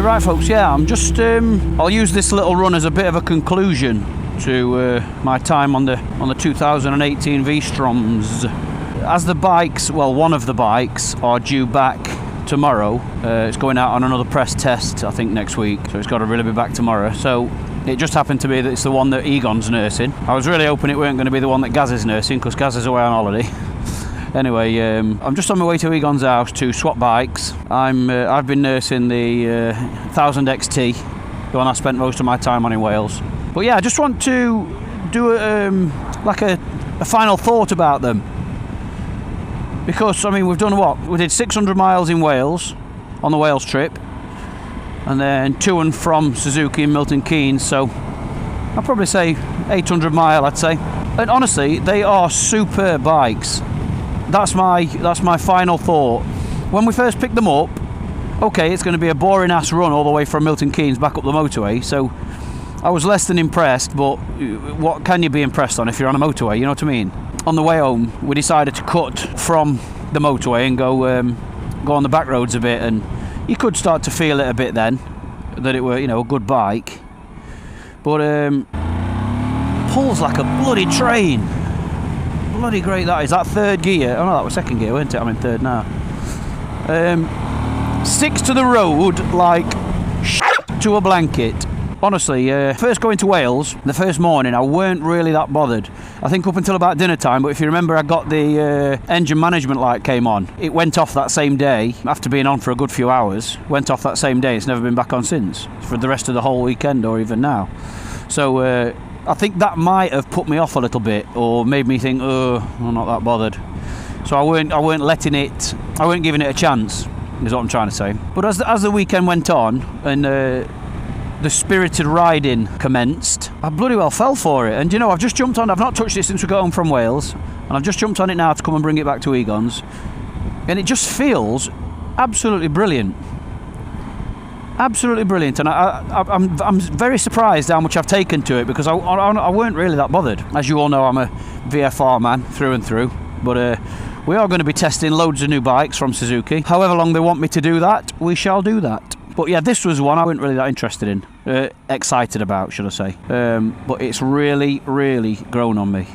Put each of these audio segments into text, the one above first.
Right folks, yeah, I'm just I'll use this little run as a bit of a conclusion to my time on the 2018 Vstroms. As the bikes, well, one of the bikes are due back tomorrow. It's going out on another press test, I think, next week, so it's got to really be back tomorrow. So it just happened to be that it's the one that Egon's nursing. I was really hoping it weren't going to be the one that Gaz is nursing, because Gaz is away on holiday. Anyway, I'm just on my way to Egon's house to swap bikes. I've been nursing the 1000XT, the one I spent most of my time on in Wales. But yeah, I just want to do like a final thought about them. Because, I mean, we've done what? We did 600 miles in Wales, on the Wales trip. And then to and from Suzuki and Milton Keynes, so I'll probably say 800 mile, I'd say. And honestly, they are superb bikes. That's my final thought. When we first picked them up, okay, it's going to be a boring ass run all the way from Milton Keynes back up the motorway, so I was less than impressed, but what can you be impressed on if you're on a motorway, you know what I mean? On the way home, we decided to cut from the motorway and go on the back roads a bit, and you could start to feel it a bit then, that it were, you know, a good bike. But pulls like a bloody train. Bloody great that is. That third gear, oh no, that was second gear, wasn't it? I'm in third now. Sticks to the road like shit to a blanket. Honestly, first going to Wales, the first morning, I weren't really that bothered. I think up until about dinner time, but if you remember, I got the engine management light came on. It went off that same day, after being on for a good few hours. Went off that same day, it's never been back on since, for the rest of the whole weekend or even now. So, I think that might have put me off a little bit, or made me think, oh, I'm not that bothered. So I weren't letting it, I weren't giving it a chance, is what I'm trying to say. But as the weekend went on, and the spirited riding commenced, I bloody well fell for it. And you know, I've just jumped on, I've not touched it since we got home from Wales, and I've just jumped on it now to come and bring it back to Egon's. And it just feels absolutely brilliant. Absolutely brilliant, and I'm very surprised how much I've taken to it, because I weren't really that bothered. As you all know, I'm a VFR man through and through, but we are going to be testing loads of new bikes from Suzuki. However long they want me to do that, we shall do that. But yeah, this was one I wasn't really that interested in, excited about, should I say. But it's really, really grown on me.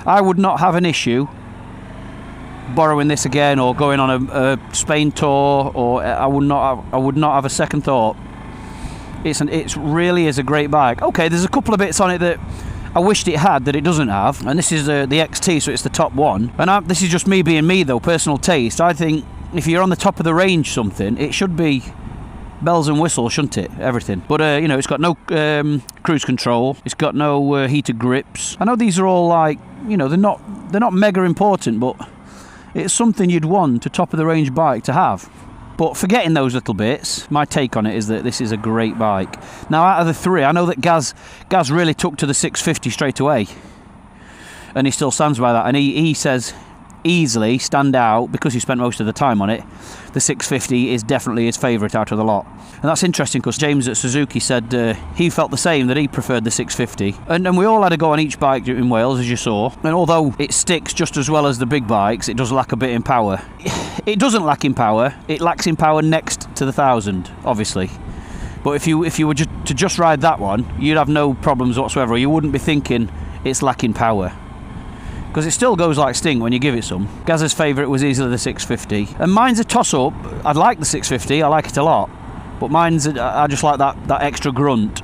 I would not have an issue borrowing this again, or going on a Spain tour, or I would not have a second thought. It's really is a great bike. Okay, there's a couple of bits on it that I wished it had that it doesn't have, and this is the XT, so it's the top one. And this is just me being me though, personal taste. I think if you're on the top of the range something, it should be bells and whistles, shouldn't it? Everything. But you know, it's got no cruise control. It's got no heated grips. I know these are all, like, you know, they're not mega important, but it's something you'd want a top-of-the-range bike to have. But forgetting those little bits, my take on it is that this is a great bike. Now, out of the three, I know that Gaz really took to the 650 straight away. And he still stands by that. And he says easily stand out, because he spent most of the time on it. The 650 is definitely his favourite out of the lot. And that's interesting, because James at Suzuki said he felt the same, that he preferred the 650. And we all had a go on each bike in Wales, as you saw. And although it sticks just as well as the big bikes, it does lack a bit in power. It doesn't lack in power. It lacks in power next to the 1000, obviously. But if you were to just ride that one, you'd have no problems whatsoever. You wouldn't be thinking it's lacking power, because it still goes like stink when you give it some. Gaz's favourite was easily the 650. And mine's a toss-up. I'd like the 650, I like it a lot. But mine's, I just like that extra grunt.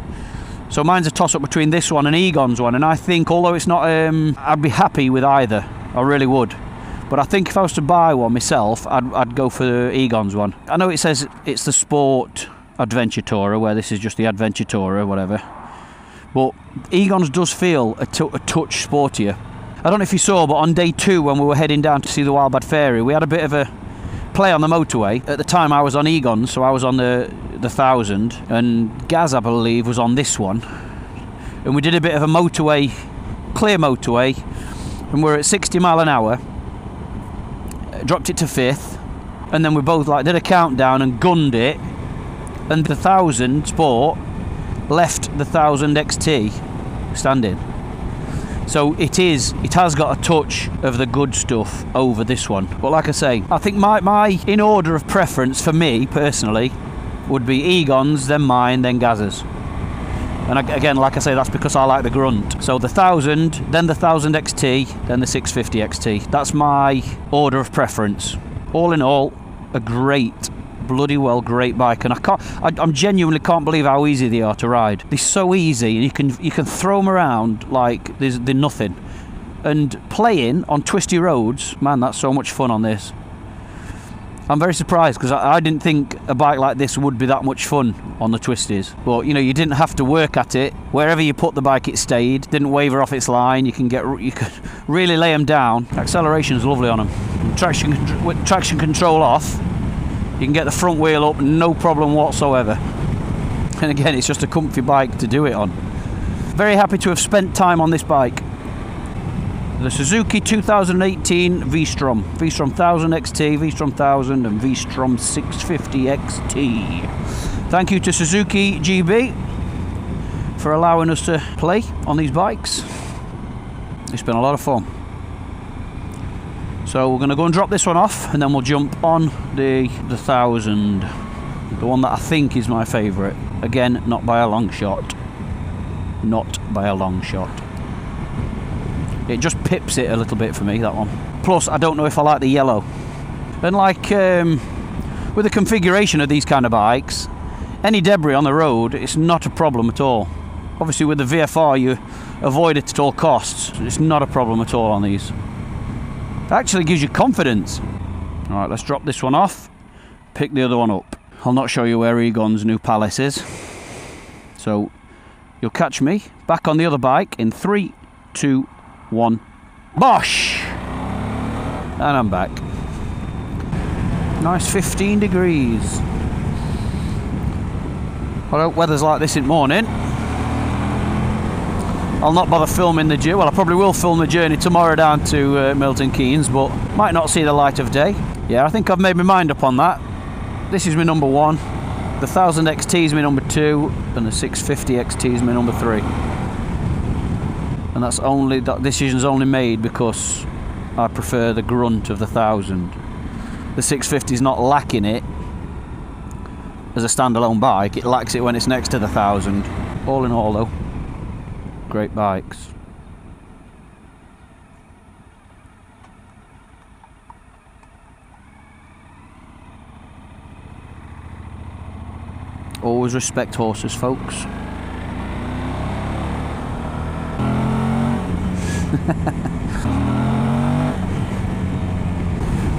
So mine's a toss-up between this one and Egon's one. And I think, although it's not, I'd be happy with either. I really would. But I think if I was to buy one myself, I'd go for Egon's one. I know it says it's the Sport Adventure Tourer, where this is just the Adventure Tourer, whatever. But Egon's does feel a touch sportier. I don't know if you saw, but on day 2, when we were heading down to see the Wild Bad Fairy, we had a bit of a play on the motorway. At the time, I was on Egon, so I was on the 1000, and Gaz, I believe, was on this one. And we did a bit of a motorway, clear motorway, and we're at 60 mile an hour. Dropped it to 5th, and then we both did a countdown and gunned it, and the 1000 Sport left the 1000XT standing. So it has got a touch of the good stuff over this one. But like I say, I think my in order of preference for me personally, would be Egon's, then mine, then Gaz's. And again, like I say, that's because I like the grunt. So the 1000, then the 1000XT, then the 650XT. That's my order of preference. All in all, a great, bloody well great bike. And I genuinely can't believe how easy they are to ride. They're so easy, and you can throw them around like they're nothing. And playing on twisty roads, man, that's so much fun on this. I'm very surprised because I didn't think a bike like this would be that much fun on the twisties. But you know, you didn't have to work at it. Wherever you put the bike, it stayed. Didn't waver off its line. You could really lay them down. Acceleration's lovely on them. With traction control off, you can get the front wheel up, no problem whatsoever. And again, it's just a comfy bike to do it on. Very happy to have spent time on this bike. The Suzuki 2018 Vstrom 1000XT, Vstrom 1000 and Vstrom 650XT. Thank you to Suzuki GB for allowing us to play on these bikes. It's been a lot of fun. So we're going to go and drop this one off, and then we'll jump on the 1000, the one that I think is my favourite. Again, not by a long shot. Not by a long shot. It just pips it a little bit for me, that one. Plus, I don't know if I like the yellow. And like with the configuration of these kind of bikes, any debris on the road, it's not a problem at all. Obviously with the VFR, you avoid it at all costs. It's not a problem at all on these. It actually gives you confidence. All right, let's drop this one off, pick the other one up. I'll not show you where Egon's new palace is. So you'll catch me back on the other bike in 3, 2, 1, bosh! And I'm back. Nice 15 degrees. I hope weather's like this in the morning. I'll not bother filming the journey. Well, I probably will film the journey tomorrow down to Milton Keynes, but might not see the light of day. Yeah, I think I've made my mind up on that. This is my number 1. The 1000XT is my number 2, and the 650XT is my number 3. And that decision's only made because I prefer the grunt of the 1000. The 650 is not lacking it as a standalone bike. It lacks it when it's next to the 1000. All in all, though, great bikes. Always respect horses, folks.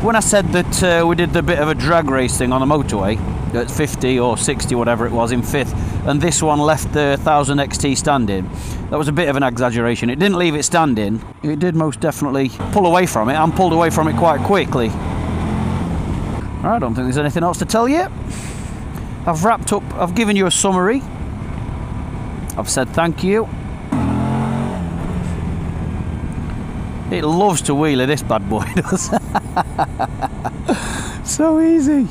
When I said that we did the bit of a drag race thing on the motorway at 50 or 60, whatever it was, in 5th, and this one left the 1000XT standing, that was a bit of an exaggeration. It didn't leave it standing. It did most definitely pull away from it, and pulled away from it quite quickly. I don't think there's anything else to tell you. I've wrapped up, I've given you a summary. I've said thank you. It loves to wheelie, this bad boy does. So easy.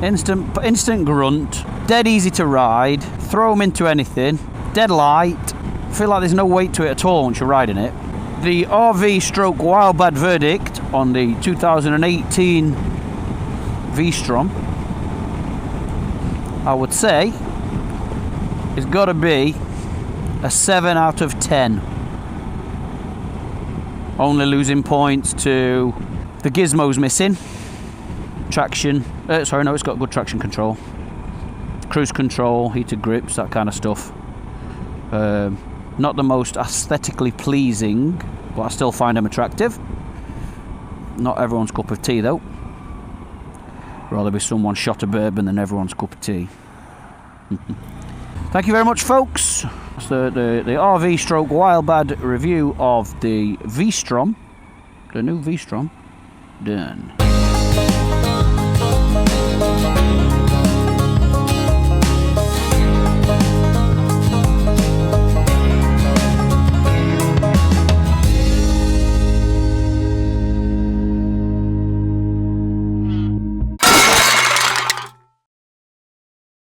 Instant grunt, dead easy to ride, throw them into anything, dead light. Feel like there's no weight to it at all once you're riding it. The RV stroke wild bad verdict on the 2018 Vstrom, I would say, it's got to be a 7 out of 10. Only losing points to the gizmos missing. Traction, sorry, no, it's got good traction control. Cruise control, heated grips, that kind of stuff. Not the most aesthetically pleasing, but I still find them attractive. Not everyone's cup of tea, though. Rather be someone shot a bourbon than everyone's cup of tea. Thank you very much, folks. That's the RV stroke wild bad review of the Vstrom, the new Vstrom, done.